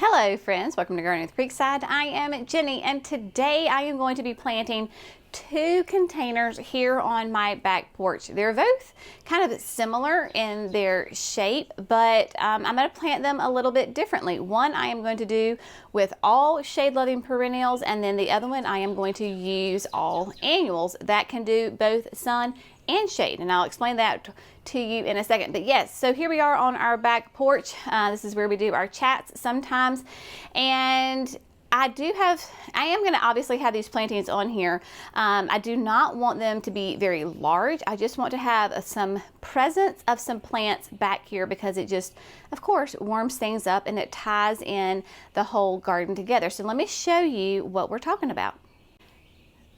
Hello friends, welcome to Gardening with Creekside. I am Jenny and today I am going to be planting two containers here on my back porch. They're both kind of similar in their shape, but I'm going to plant them a little bit differently. One I am going to do with all shade-loving perennials, and then the other one I am going to use all annuals that can do both sun and shade, and I'll explain that to you in a second. But yes, so here we are on our back porch. This is where we do our chats sometimes, and I am going to obviously have these plantings on here. I do not want them to be very large. I just want to have some presence of some plants back here because it just, of course, warms things up and it ties in the whole garden together. So let me show you what we're talking about.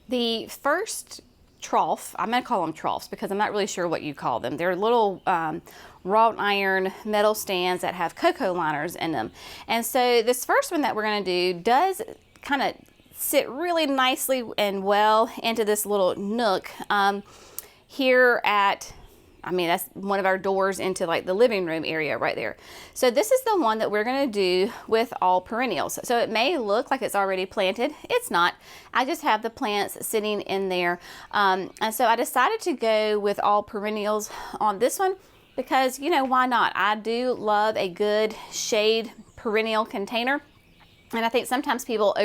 The first trough, I'm going to call them troughs because I'm not really sure what you call them. They're little wrought iron metal stands that have cocoa liners in them. And so this first one that we're going to do does kind of sit really nicely and well into this little nook here at, that's one of our doors into like the living room area right there. So this is the one that we're going to do with all perennials. So it may look like it's already planted. It's not. I just have the plants sitting in there. And so I decided to go with all perennials on this one because, you know, why not? I do love a good shade perennial container. And I think sometimes people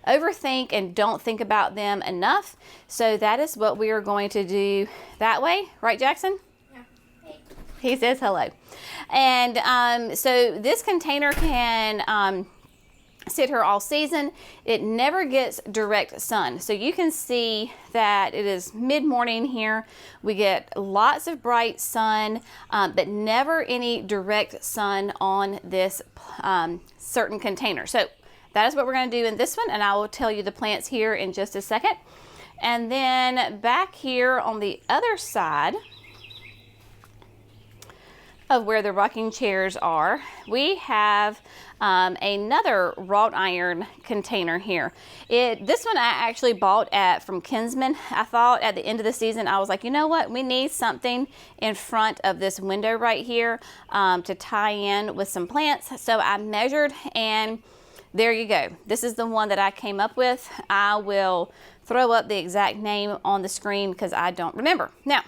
overthink and don't think about them enough. So that is what we are going to do that way. Right, Jackson? Yeah. Hey. He says hello. And so this container can sit here all season. It never gets direct sun. So you can see that it is mid-morning here. We get lots of bright sun, but never any direct sun on this certain container. So that is what we're going to do in this one, and I will tell you the plants here in just a second. And then back here on the other side of where the rocking chairs are, we have another wrought iron container here. This one I actually bought from Kinsman. I thought at the end of the season, I was like, you know what? We need something in front of this window right here to tie in with some plants. So I measured, and there you go. This is the one that I came up with. I will throw up the exact name on the screen because I don't remember. Now,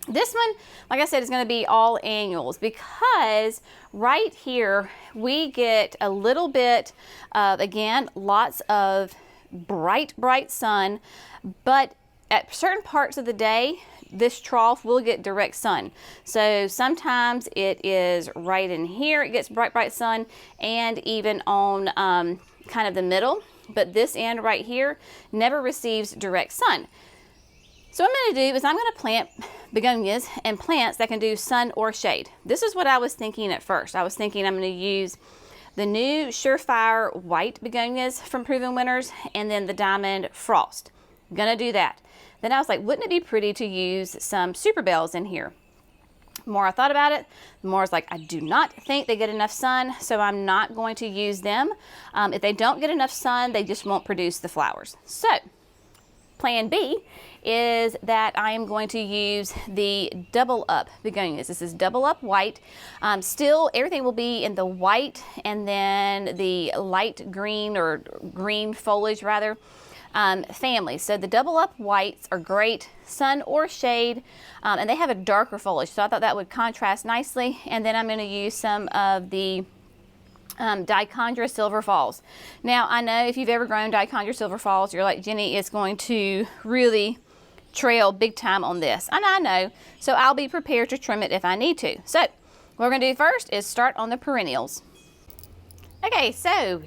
this one, like I said, is going to be all annuals because right here we get a little bit of, again, lots of bright sun, but at certain parts of the day, this trough will get direct sun. So sometimes it is right in here, it gets bright sun, and even on kind of the middle, but this end right here never receives direct sun. So what I'm going to do is I'm going to plant begonias and plants that can do sun or shade. This is what I was thinking at first. I was thinking I'm going to use the new Surefire white begonias from Proven Winners and then the Diamond Frost. I'm going to do that. Then I was like, wouldn't it be pretty to use some Super Bells in here? The more I thought about it, the more I was like, I do not think they get enough sun, so I'm not going to use them. If they don't get enough sun, they just won't produce the flowers. So plan B is that I am going to use the double up begonias. This is double up white. Still, everything will be in the white and then the light green or green foliage rather family. So the double up whites are great sun or shade, and they have a darker foliage. So I thought that would contrast nicely. And then I'm going to use some of the Dichondra Silver Falls. Now I know if you've ever grown Dichondra Silver Falls, you're like, Jenny, it's going to really trail big time on this. And I know, so I'll be prepared to trim it if I need to. So what we're going to do first is start on the perennials. Okay, so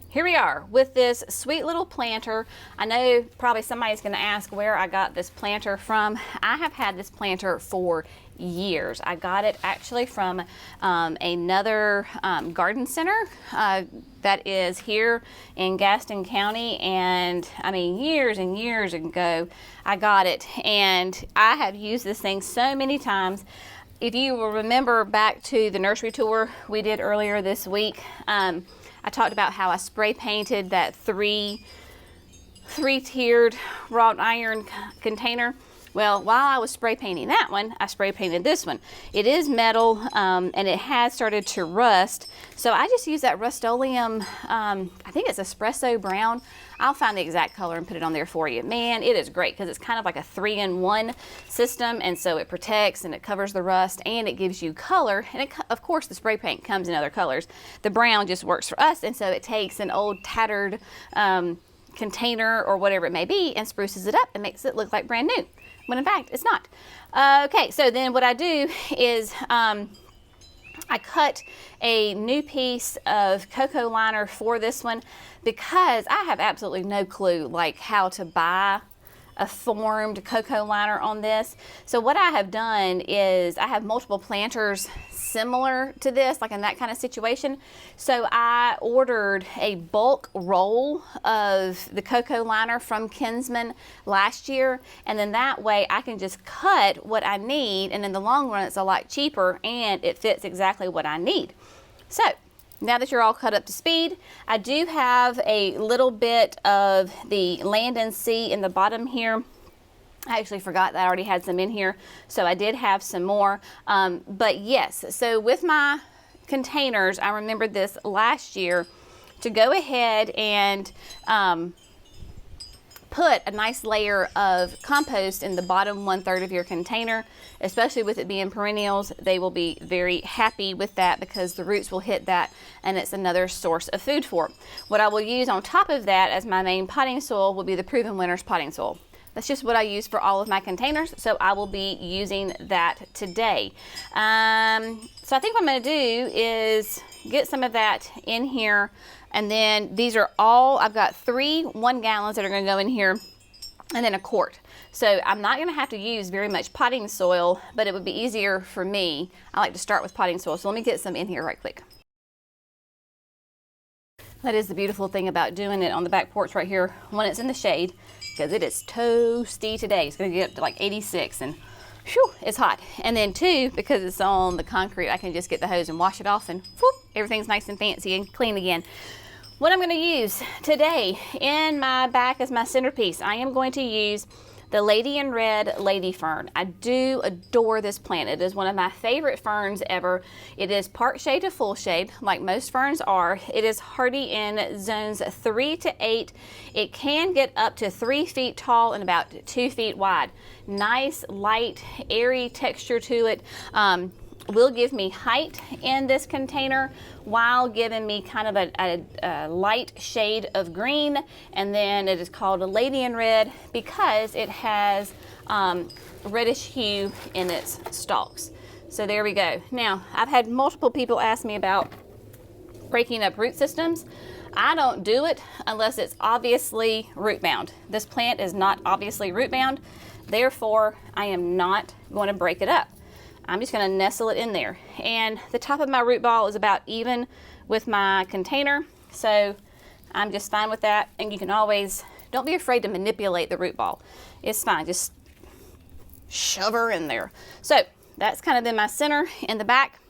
here we are with this sweet little planter. I know probably somebody's going to ask where I got this planter from. I have had this planter for years. I got it actually from another garden center that is here in Gaston County, and years and years ago I got it, and I have used this thing so many times. If you will remember back to the nursery tour we did earlier this week, I talked about how I spray painted that three-tiered wrought iron container. Well, while I was spray painting that one, I spray painted this one. It is metal, and it has started to rust. So I just use that Rust-Oleum, I think it's espresso brown. I'll find the exact color and put it on there for you. Man, it is great because it's kind of like a 3-in-1 system, and so it protects and it covers the rust and it gives you color. And of course, the spray paint comes in other colors. The brown just works for us, and so it takes an old tattered container or whatever it may be and spruces it up and makes it look like brand new, when in fact it's not. Okay, so then what I do is I cut a new piece of cocoa liner for this one because I have absolutely no clue like how to buy a formed cocoa liner on this. So what I have done is I have multiple planters similar to this, like in that kind of situation. So I ordered a bulk roll of the cocoa liner from Kinsman last year, and then that way I can just cut what I need, and in the long run it's a lot cheaper and it fits exactly what I need. So now that you're all cut up to speed, I do have a little bit of the Land and Sea in the bottom here. I actually forgot that I already had some in here, so I did have some more. But yes, so with my containers, I remembered this last year to go ahead and put a nice layer of compost in the bottom 1/3 of your container. Especially with it being perennials, they will be very happy with that because the roots will hit that and it's another source of food for them. What I will use on top of that as my main potting soil will be the Proven Winners potting soil. That's just what I use for all of my containers, so I will be using that today. So I think what I'm going to do is get some of that in here, and then these are all, I've got 3 1-gallons that are going to go in here, and then a quart. So I'm not going to have to use very much potting soil, but it would be easier for me. I like to start with potting soil, so let me get some in here right quick. That is the beautiful thing about doing it on the back porch right here when it's in the shade, because it is toasty today. It's going to get up to like 86, and whew, it's hot. And then 2, because it's on the concrete, I can just get the hose and wash it off, and whoop, everything's nice and fancy and clean again. What I'm going to use today in my back as my centerpiece, I am going to use the Lady in Red Lady Fern. I do adore this plant. It is one of my favorite ferns ever. It is part shade to full shade, like most ferns are. It is hardy in zones 3 to 8. It can get up to 3 feet tall and about 2 feet wide. Nice, light, airy texture to it. Will give me height in this container while giving me kind of a light shade of green, and then it is called a Lady in Red because it has reddish hue in its stalks. So there we go. Now, I've had multiple people ask me about breaking up root systems. I don't do it unless it's obviously root bound. This plant is not obviously root bound, therefore I am not going to break it up. I'm just going to nestle it in there. And the top of my root ball is about even with my container, so I'm just fine with that. And you can always, don't be afraid to manipulate the root ball. It's fine, just shove her in there. So that's kind of in my center in the back.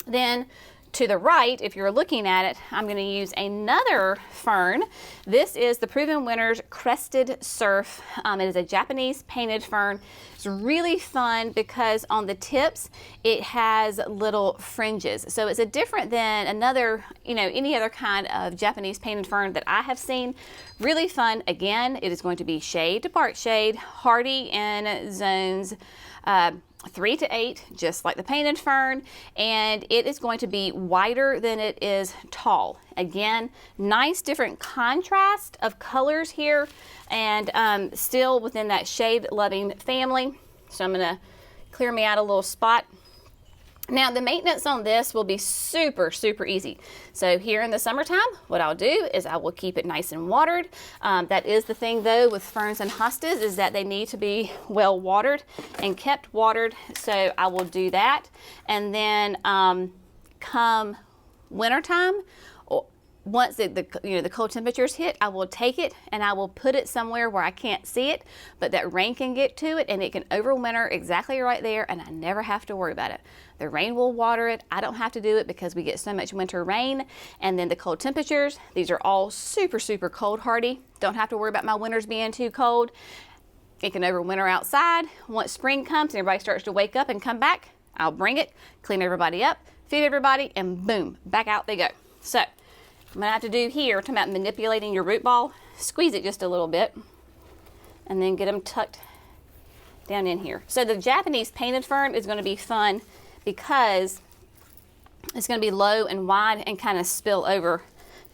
Then to the right, if you're looking at it, I'm going to use another fern. This is the Proven Winners Crested Surf. It is a Japanese painted fern. It's really fun because on the tips it has little fringes. So it's a different than another, any other kind of Japanese painted fern that I have seen. Really fun. Again, it is going to be shade to part shade, hardy in zones 3 to 8, just like the painted fern, and it is going to be wider than it is tall. Again, nice different contrast of colors here, and still within that shade loving family. So I'm going to clear me out a little spot. Now the maintenance on this will be super, super easy. So here in the summertime, what I'll do is I will keep it nice and watered. That is the thing though with ferns and hostas, is that they need to be well watered and kept watered. So I will do that. And then come wintertime, once the cold temperatures hit, I will take it and I will put it somewhere where I can't see it, but that rain can get to it and it can overwinter exactly right there, and I never have to worry about it. The rain will water it. I don't have to do it because we get so much winter rain. And then the cold temperatures, these are all super, super cold hardy. Don't have to worry about my winters being too cold. It can overwinter outside. Once spring comes and everybody starts to wake up and come back, I'll bring it, clean everybody up, feed everybody, and boom, back out they go. So I'm gonna have to do here, talking about manipulating your root ball, squeeze it just a little bit, and then get them tucked down in here. So the Japanese painted fern is gonna be fun because it's gonna be low and wide and kind of spill over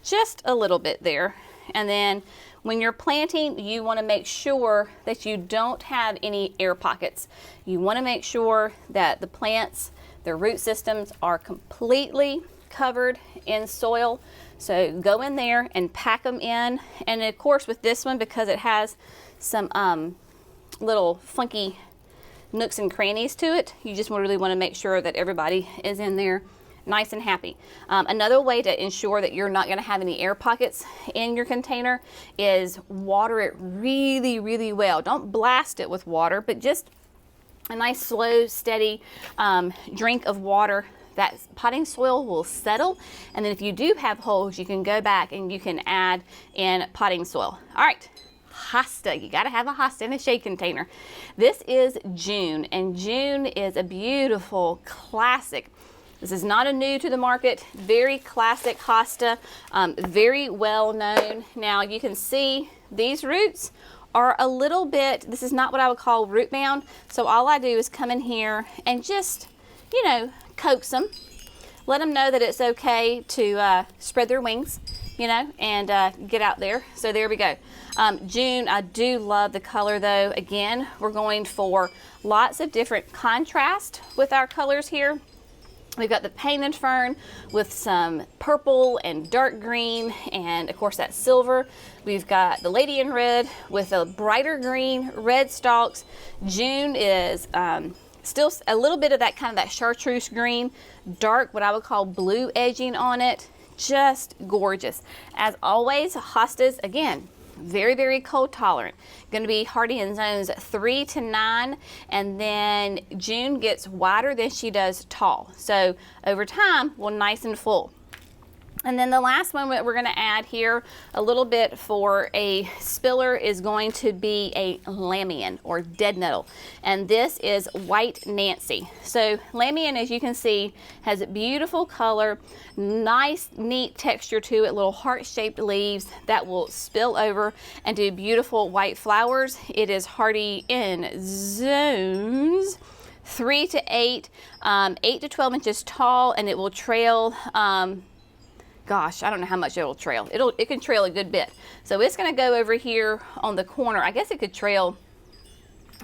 just a little bit there. And then when you're planting, you want to make sure that you don't have any air pockets. You want to make sure that the plants, their root systems are completely covered in soil. So go in there and pack them in. And of course with this one, because it has some little funky nooks and crannies to it, you just really want to make sure that everybody is in there nice and happy. Another way to ensure that you're not going to have any air pockets in your container is water it really, really well. Don't blast it with water, but just a nice, slow, steady drink of water. That potting soil will settle, and then if you do have holes, you can go back and you can add in potting soil. All right, hosta. You got to have a hosta in a shade container. This is June, and June is a beautiful classic. This is not a new to the market, very classic hosta, very well known. Now you can see these roots are a little bit, this is not what I would call root bound. So all I do is come in here and just, you know, coax them, let them know that it's okay to spread their wings, you know, and get out there. So there we go. June, I do love the color though. Again, we're going for lots of different contrast with our colors here. We've got the painted fern with some purple and dark green, and of course that silver. We've got the lady in red with a brighter green, red stalks. June is still a little bit of that kind of that chartreuse green, dark, what I would call blue edging on it. Just gorgeous. As always, hostas, again, very, very cold tolerant. Going to be hardy in zones 3 to 9, and then June gets wider than she does tall. So over time, we'll nice and full. And then the last one that we're going to add here a little bit for a spiller is going to be a lamian or dead nettle. And this is White Nancy. So lamian, as you can see, has a beautiful color, nice, neat texture to it, little heart-shaped leaves that will spill over and do beautiful white flowers. It is hardy in zones 3 to 8, 8 to 12 inches tall, and it will trail gosh, I don't know how much it will trail. It can trail a good bit. So it's going to go over here on the corner. I guess it could trail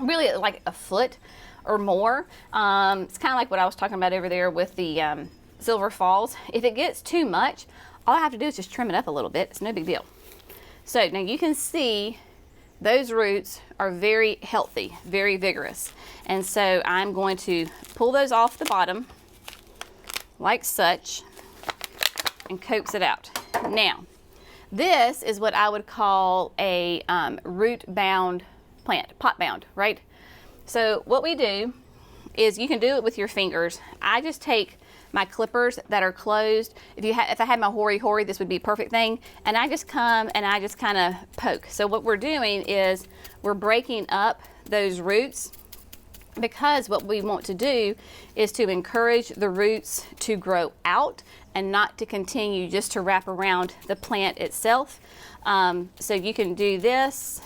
really like a foot or more. It's kind of like what I was talking about over there with the Silver Falls. If it gets too much, all I have to do is just trim it up a little bit. It's no big deal. So now you can see those roots are very healthy, very vigorous. And so I'm going to pull those off the bottom like such and coax it out. Now, this is what I would call a root bound plant, pot bound, right? So what we do is you can do it with your fingers. I just take my clippers that are closed. If I had my hori, this would be a perfect thing. And I just come and I just kind of poke. So what we're doing is we're breaking up those roots, because what we want to do is to encourage the roots to grow out and not to continue just to wrap around the plant itself. So you can do this.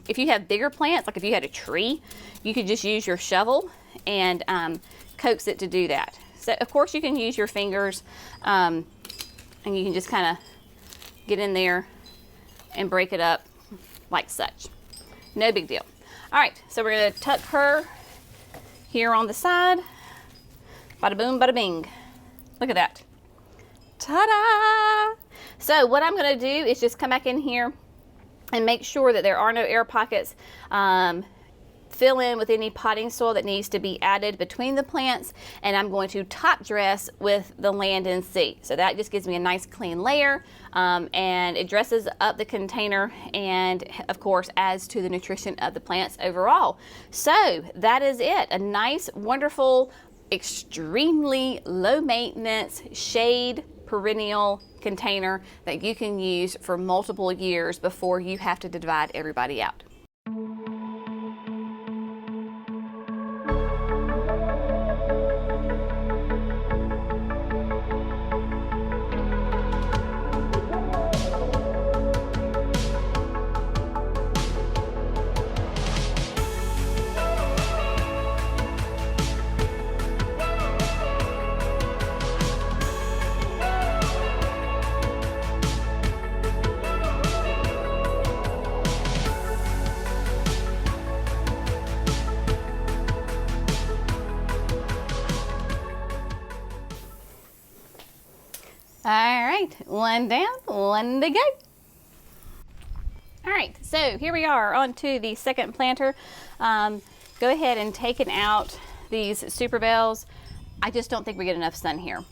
If you have bigger plants, like if you had a tree, you could just use your shovel and coax it to do that. So of course you can use your fingers, and you can just kind of get in there and break it up like such. No big deal. All right, so we're gonna tuck her here on the side. Bada boom, bada bing. Look at that. Ta-da! So what I'm going to do is just come back in here and make sure that there are no air pockets. Fill in with any potting soil that needs to be added between the plants, and I'm going to top dress with the Land and Sea. So that just gives me a nice clean layer, and it dresses up the container and of course adds to the nutrition of the plants overall. So that is it. A nice, wonderful, extremely low maintenance shade perennial container that you can use for multiple years before you have to divide everybody out. All right, one down, one to go. All right, so here we are on to the second planter. Go ahead and take out these super bells. I just don't think we get enough sun here.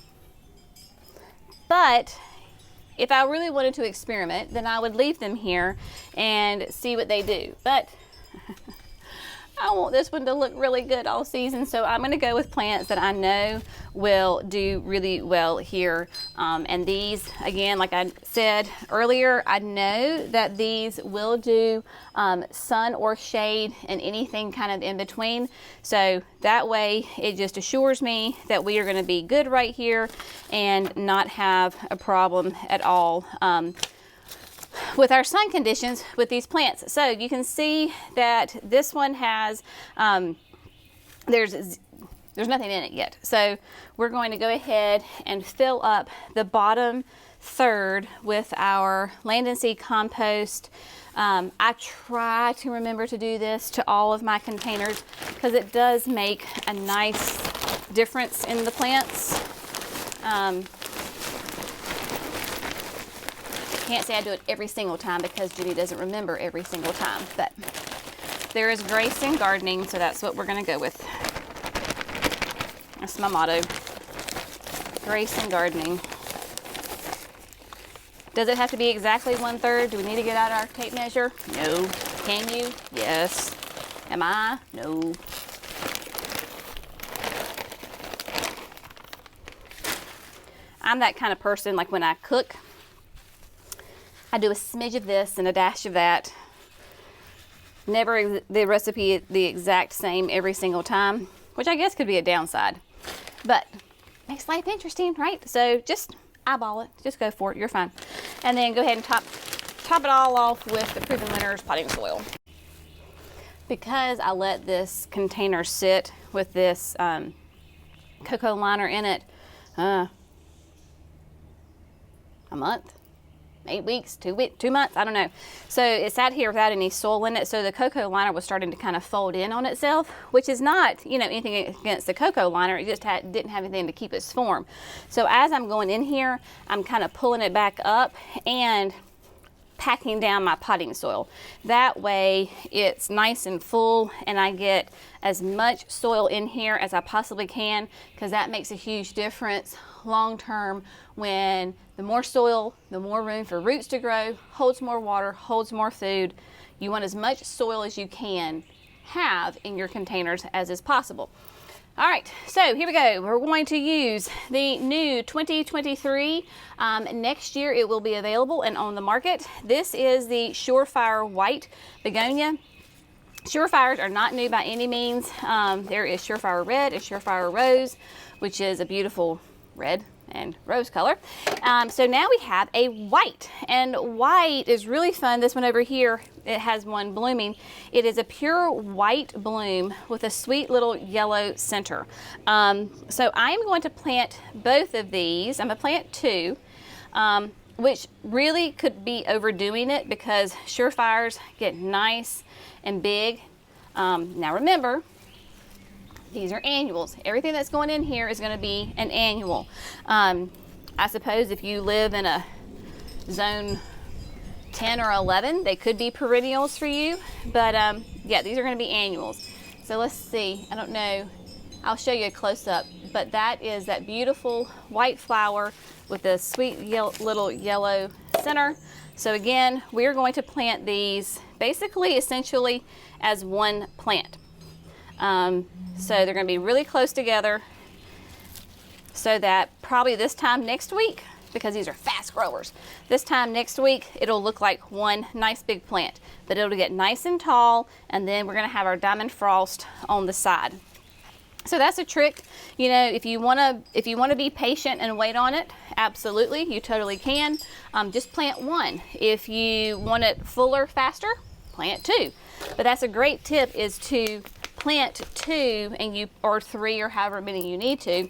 But if I really wanted to experiment, then I would leave them here and see what they do. But I want this one to look really good all season, so I'm going to go with plants that I know will do really well here. And these, again, like I said earlier, I know that these will do sun or shade and anything kind of in between. So that way it just assures me that we are going to be good right here and not have a problem at all with our sun conditions with these plants. So you can see that this one has, there's nothing in it yet. So we're going to go ahead and fill up the bottom third with our land and seed compost. I try to remember to do this to all of my containers because it does make a nice difference in the plants. Can't say I do it every single time because Judy doesn't remember every single time, but there is grace in gardening, so that's what we're going to go with. That's my motto. Grace in gardening. Does it have to be exactly 1/3? Do we need to get out our tape measure? No. Can you? Yes. Am I? No. I'm that kind of person, like when I cook, I do a smidge of this and a dash of that. Never the recipe the exact same every single time, which I guess could be a downside, but makes life interesting, right? So just eyeball it, just go for it, you're fine. And then go ahead and top it all off with the Proven Winners potting soil. Because I let this container sit with this cocoa liner in it a month, 8 weeks, 2 months, I don't know. So it sat here without any soil in it. So the cocoa liner was starting to kind of fold in on itself, which is not, you know, anything against the cocoa liner. It just didn't have anything to keep its form. So as I'm going in here, I'm kind of pulling it back up and packing down my potting soil. That way it's nice and full and I get as much soil in here as I possibly can, because that makes a huge difference long term. When the more soil, the more room for roots to grow, holds more water, holds more food. You want as much soil as you can have in your containers as is possible. All right, so here we go. We're going to use the new 2023. Next year it will be available and on the market. This is the Surefire White Begonia. Surefires are not new by any means. There is Surefire Red and Surefire Rose, which is a beautiful red and rose color. So now we have a white, and white is really fun. This one over here, it has one blooming. It is a pure white bloom with a sweet little yellow center. So I am going to plant both of these. I'm going to plant two, which really could be overdoing it because Surefires get nice and big. Now remember, these are annuals. Everything that's going in here is going to be an annual. I suppose if you live in a zone 10 or 11, they could be perennials for you. But yeah, these are going to be annuals. So let's see. I don't know. I'll show you a close-up. But that is that beautiful white flower with a sweet little yellow center. So again, we're going to plant these basically, essentially, as one plant. So they're going to be really close together so that probably this time next week, because these are fast growers, this time next week it'll look like one nice big plant, but it'll get nice and tall, and then we're going to have our diamond frost on the side. So that's a trick. You know, if you want to be patient and wait on it, absolutely, you totally can. Just plant one. If you want it fuller, faster, plant two. But that's a great tip, is to plant two or three or however many you need to,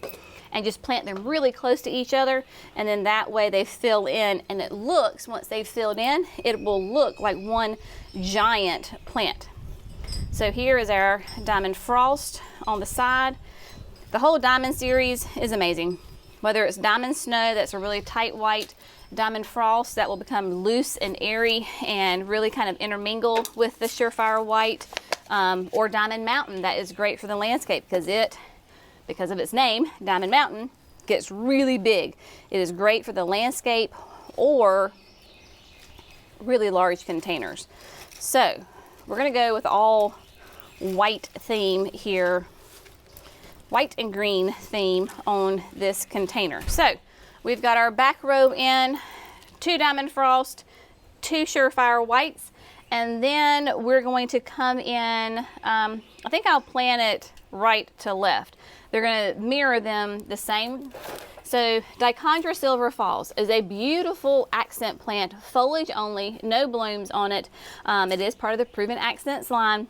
and just plant them really close to each other, and then that way they fill in, and it looks, once they've filled in, it will look like one giant plant. So here is our diamond frost on the side. The whole diamond series is amazing. Whether it's diamond snow, that's a really tight white, diamond frost that will become loose and airy and really kind of intermingle with the surefire white, or diamond mountain, that is great for the landscape because of its name, diamond mountain, gets really big. It is great for the landscape or really large containers. So we're going to go with all white theme here, white and green theme on this container. So we've got our back row in, 2 diamond frost, 2 surefire whites, and then we're going to come in, I think I'll plant it right to left. They're going to mirror them the same. So Dichondra Silver Falls is a beautiful accent plant, foliage only, no blooms on it. It is part of the Proven Accents line.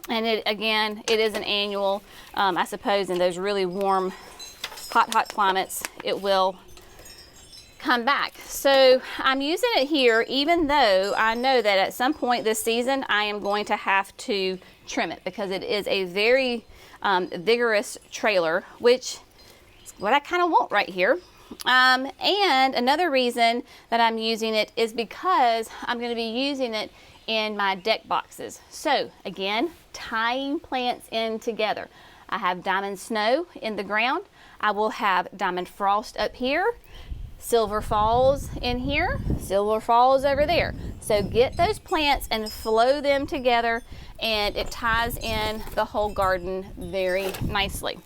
And it is an annual. I suppose in those really warm, hot climates, it will come back. So I'm using it here, even though I know that at some point this season, I am going to have to trim it because it is a very vigorous trailer, which is what I kind of want right here. And another reason that I'm using it is because I'm going to be using it in my deck boxes. So again, tying plants in together. I have diamond snow in the ground. I will have diamond frost up here, Silver Falls in here, Silver Falls over there. So get those plants and flow them together, and it ties in the whole garden very nicely.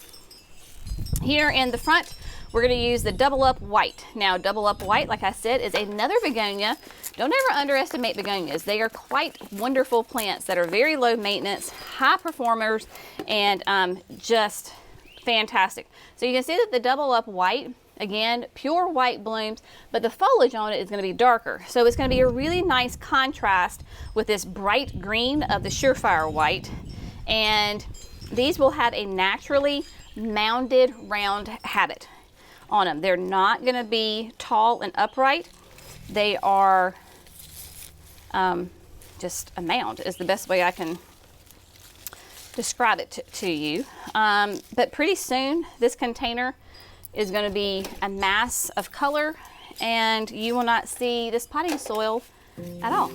Here in the front, we're going to use the Double Up White. Now, Double Up White, like I said, is another begonia. Don't ever underestimate begonias. They are quite wonderful plants that are very low maintenance, high performers, and just fantastic. So you can see that the Double Up White, again, pure white blooms, but the foliage on it is going to be darker. So it's going to be a really nice contrast with this bright green of the Surefire White. And these will have a naturally mounded round habit on them. They're not going to be tall and upright. They are just a mound is the best way I can describe it to you. But pretty soon this container is going to be a mass of color, and you will not see this potting soil at all.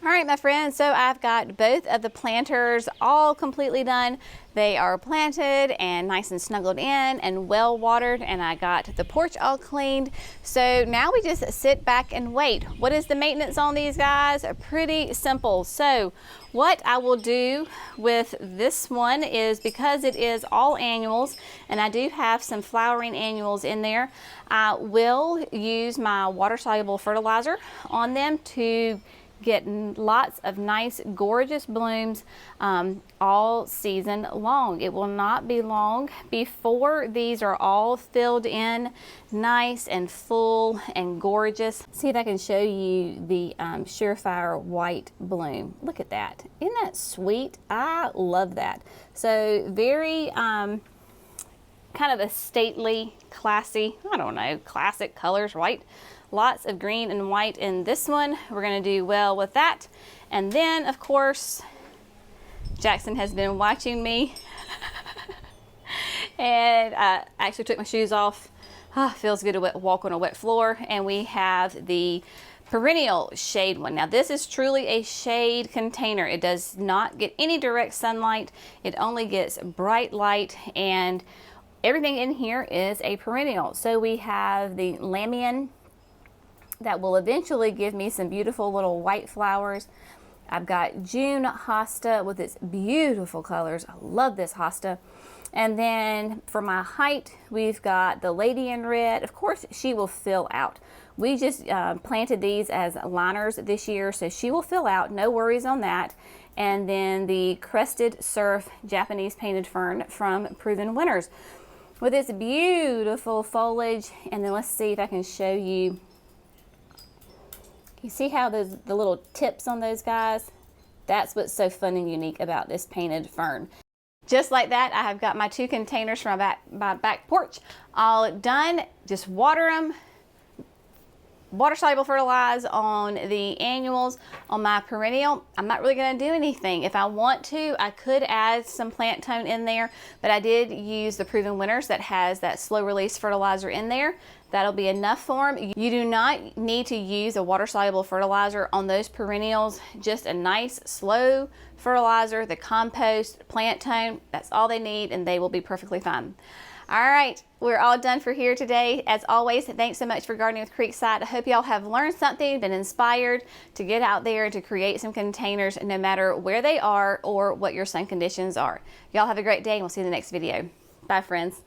All right, my friends, so I've got both of the planters all completely done. They are planted and nice and snuggled in and well watered, and I got the porch all cleaned. So now we just sit back and wait. What is the maintenance on these guys? Pretty simple. So what I will do with this one is, because it is all annuals and I do have some flowering annuals in there, I will use my water-soluble fertilizer on them to get lots of nice, gorgeous blooms all season long. It will not be long before these are all filled in nice and full and gorgeous. See if I can show you the Surefire White bloom. Look at that. Isn't that sweet? I love that. So very kind of a stately, classy, I don't know, classic colors, right? Lots of green and white in this one. We're going to do well with that. And then, of course, Jackson has been watching me. And I actually took my shoes off. Feels good to walk on a wet floor. And we have the perennial shade one. Now this is truly a shade container. It does not get any direct sunlight. It only gets bright light, and everything in here is a perennial. So we have the Lamian that will eventually give me some beautiful little white flowers. I've got June hosta with its beautiful colors. I love this hosta. And then for my height, we've got the Lady in Red. Of course, she will fill out. We just planted these as liners this year, so she will fill out, no worries on that. And then the Crested Surf Japanese Painted Fern from Proven Winners with its beautiful foliage. And then let's see if I can show you. You see how the little tips on those guys? That's what's so fun and unique about this painted fern. Just like that, I have got my 2 containers from my back porch all done. Just water them. Water soluble fertilize on the annuals. On my perennial, I'm not really going to do anything. If I want to, I could add some plant tone in there, but I did use the Proven Winners that has that slow release fertilizer in there. That'll be enough for them. You do not need to use a water soluble fertilizer on those perennials. Just a nice slow fertilizer, the compost, plant tone, that's all they need, and they will be perfectly fine. All right, we're all done for here today. As always, thanks so much for gardening with Creekside. I hope y'all have learned something, been inspired to get out there to create some containers no matter where they are or what your sun conditions are. Y'all have a great day, and we'll see you in the next video. Bye, friends.